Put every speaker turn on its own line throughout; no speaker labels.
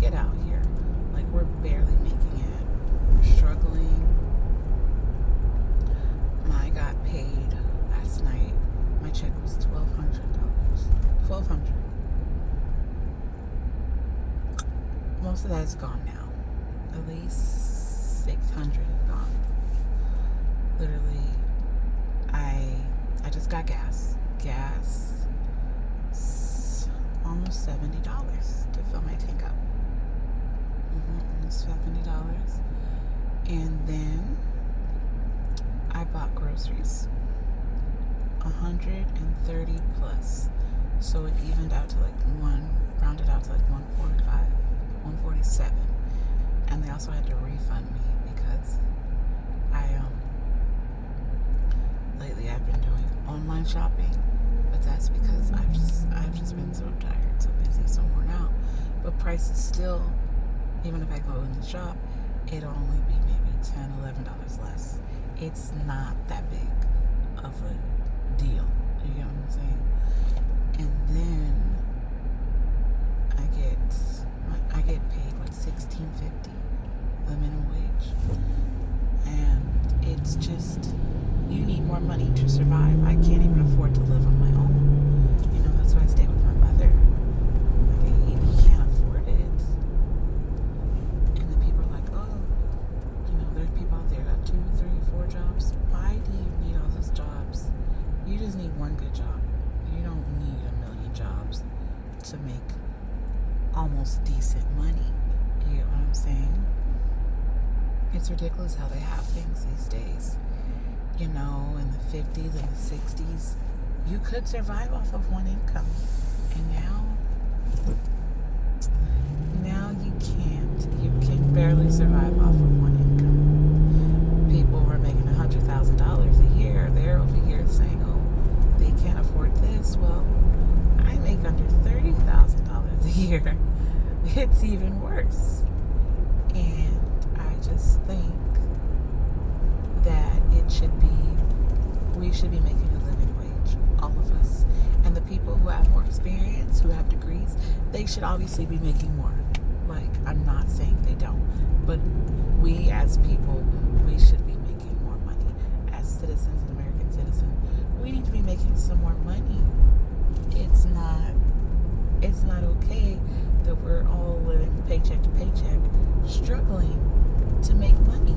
it out here. Like, we're barely making it. We're struggling. I got paid last night. My check was $1,200. $1,200. Most of that is gone now. At least $600 is gone. Literally, I just got gas. Almost $70 to fill my tank up. It's $70. And then I bought groceries. 130 plus. So it evened out to rounded out to like 145, 147. And they also had to refund me because lately I've been doing online shopping, but that's because I've just been so tired, so busy, so worn out. But prices still, even if I go in the shop, it'll only be maybe $10, $11 less. It's not that big of a deal. You get what I'm saying? And then I get paid $16.50, the minimum wage, and it's just, you need more money to survive. I can't even afford to live on my own. That's why I stay with my mother. He can't afford it. And then people are like, oh, there's people out there that have 2, 3, 4 jobs. Why do you need all those jobs? You just need one good job. You don't need a million jobs to make almost decent money. You get what I'm saying? It's ridiculous how they have things these days. In the 50s and the 60s, you could survive off of one income. And now you can't. You can barely survive off of one income. People were making $100,000 a year. They're over here saying, oh, they can't afford this. Well, I make under $30,000 a year. It's even worse. And I just think that we should be making a living wage, all of us. And the people who have more experience, who have degrees, they should obviously be making more. Like, I'm not saying they don't, but we as people, we should be making more money. As citizens and American citizens, we need to be making some more money. It's not okay that we're all living paycheck to paycheck, struggling to make money.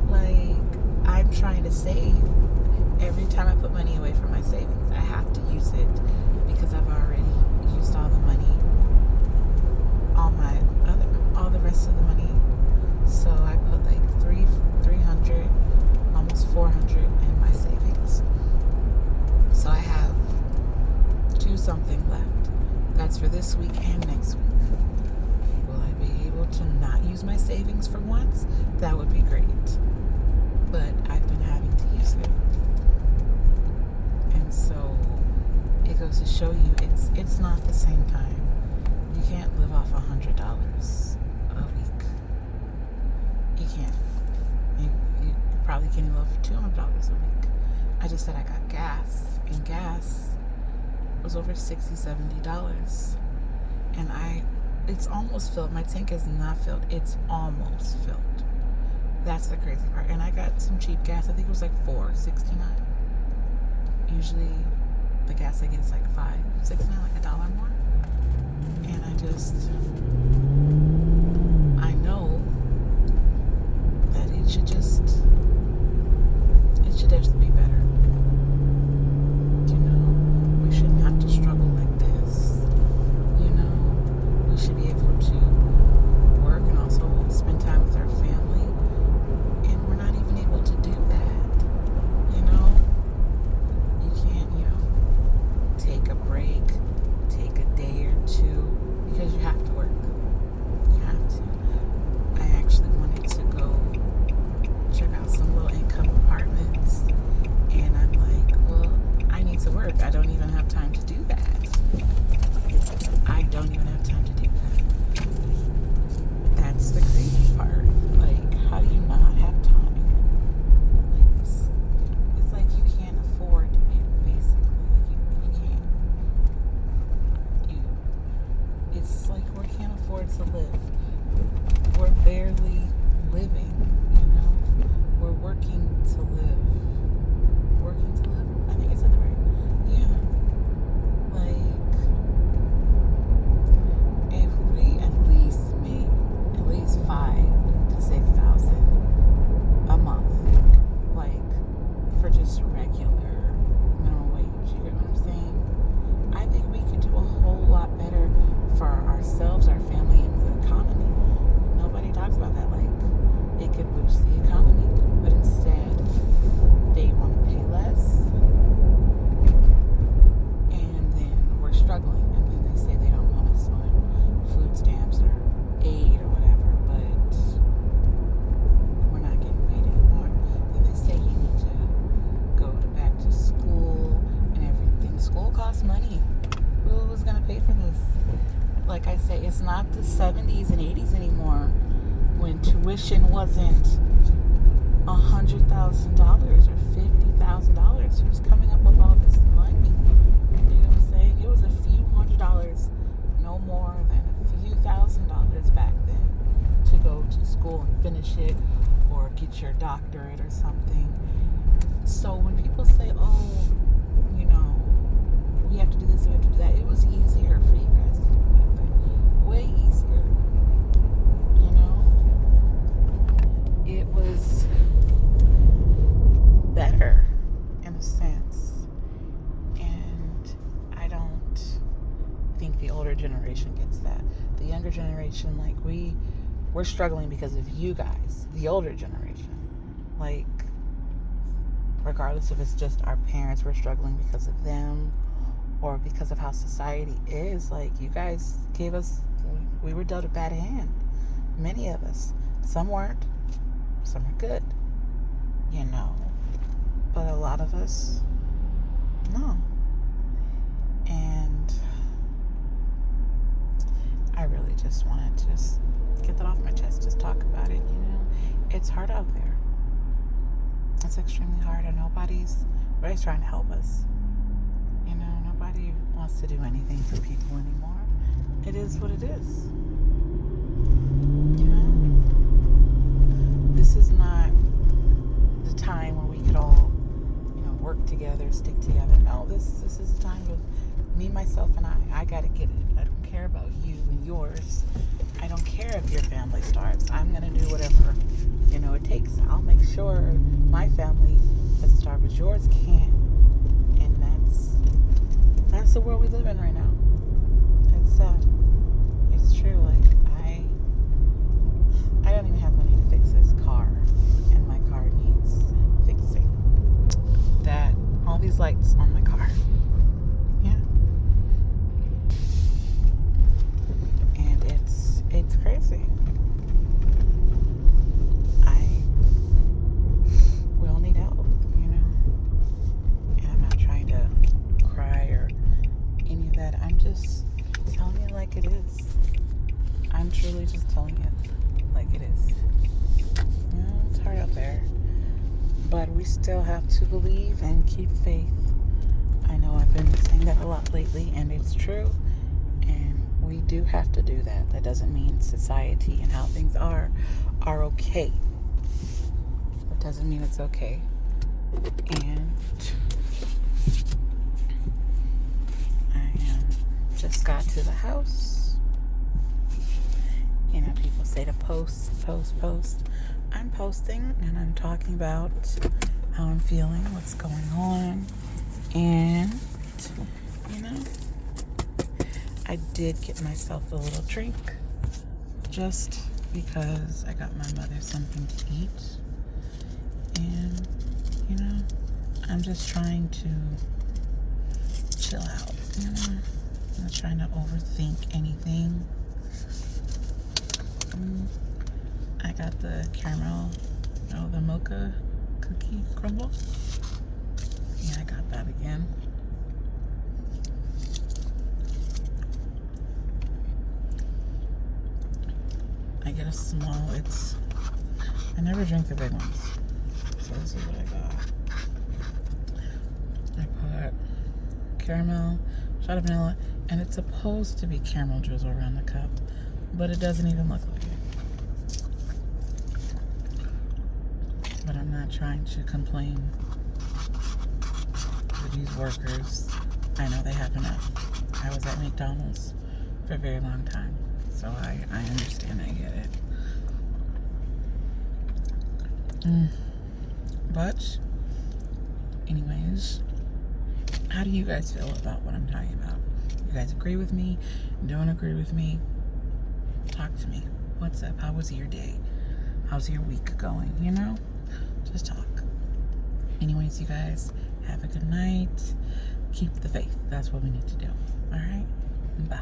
Like, I'm trying to save. Every time I put money away from my savings, I have to use it because I've already used all the money, all the rest of the money. So I put like 300, almost 400 in my savings. So I have something left. That's for this week and next week. Will I be able to not use my savings for once? That would be great. But I've been having to use it. And so it goes to show you it's not the same time. You can't live off $100 a week. You can't. You probably can't even live off $200 a week. I just said I got gas, and gas was over $60-$70, and it's almost filled. My tank is not filled. It's almost filled. That's the crazy part. And I got some cheap gas. I think it was like $4.69. Usually the gas I get is like $5.69, like $1 more. And I know that it should just be better. We shouldn't have to struggle like this. We should be able to work and also spend time with our family. And we're not even able to do that. You can't, take a break, take a day or two, because you have to work. You have to. I actually wanted to go check out some low income apartments, and I'm like, well, I need to work. I don't even have time to do that. I don't even have time to do that. That's the crazy part. Like, how do you not have time? Like, it's like you can't afford it, basically. Like, you can't. It's like working can't afford to live. We're barely living, you know? We're working to live. Working to live? I think I said that right. Yeah. Like, if we at least made at least 5,000 to 6,000 a month, like, for just regular minimum wage, you get what I'm saying? I think we could do a whole lot better for ourselves, our family, and the economy. Nobody talks about that. Like, it could boost the economy, but instead they want to pay less, and then we're struggling, and then they say they don't want us on food stamps or aid or whatever, but we're not getting paid anymore. Then they say you need to go back to school and everything. School costs money. Who's gonna pay for this? Like I say, it's not the 70s and 80s anymore when tuition wasn't $100,000 or $50,000. Who's coming up with all this money? You know what I'm saying? It was a few $100s, no more than a few $1,000s back then to go to school and finish it or get your doctorate or something. So when people say, oh, you know, we have to do this, we have to do that, it was easier for you guys to do that thing. Way easier. You know? It was better in a sense. And I don't think the older generation gets that. The younger generation, like, we're struggling because of you guys, the older generation. Like, regardless if it's just our parents, we're struggling because of them or because of how society is. Like, you guys gave us, we were dealt a bad hand. Many of us. Some weren't. Some are good. You know. But a lot of us, no. And I really just wanted to just get that off my chest. Just talk about it, you know. It's hard out there. It's extremely hard, and nobody's trying to help us. You know, nobody wants to do anything for people anymore. It is what it is. You know? This is not the time where we could all, you know, work together, stick together. No, this is the time of me, myself, and I. I gotta get it. I don't care about you and yours. I don't care if your family starves. I'm gonna do whatever, you know, it takes. I'll make sure my family doesn't starve, but yours can't. And that's the world we live in right now. It's sad. It's true. Like, I don't even have money to fix this car, and my car needs fixing. That all these lights on my car. Yeah. And it's crazy. We all need help, you know. And I'm not trying to cry or any of that. I'm just telling it like it is. I'm truly just telling it like it is. You know, it's hard out there. But we still have to believe and keep faith. I know I've been saying that a lot lately, and it's true. And we do have to do that. That doesn't mean society and how things are okay. It doesn't mean it's okay. And I just got to the house. You know, people say to post. I'm posting, and I'm talking about how I'm feeling, what's going on. And, you know, I did get myself a little drink just because I got my mother something to eat. And, you know, I'm just trying to chill out, you know. I'm not trying to overthink anything. I got the caramel, the mocha cookie crumble. Yeah, I got that again. I get a small, I never drink the big ones. So this is what I got. I put caramel, shot of vanilla, and it's supposed to be caramel drizzle around the cup. but it doesn't even look like it. But I'm not trying to complain to these workers. I know they have enough. I was at McDonald's for a very long time, so I understand. I get it. But anyways, how do you guys feel about what I'm talking about? You guys agree with me? Don't agree with me? Talk to me. What's up? How was your day? How's your week going? You know? Just talk. Anyways, you guys, have a good night. Keep the faith. That's what we need to do. All right? Bye.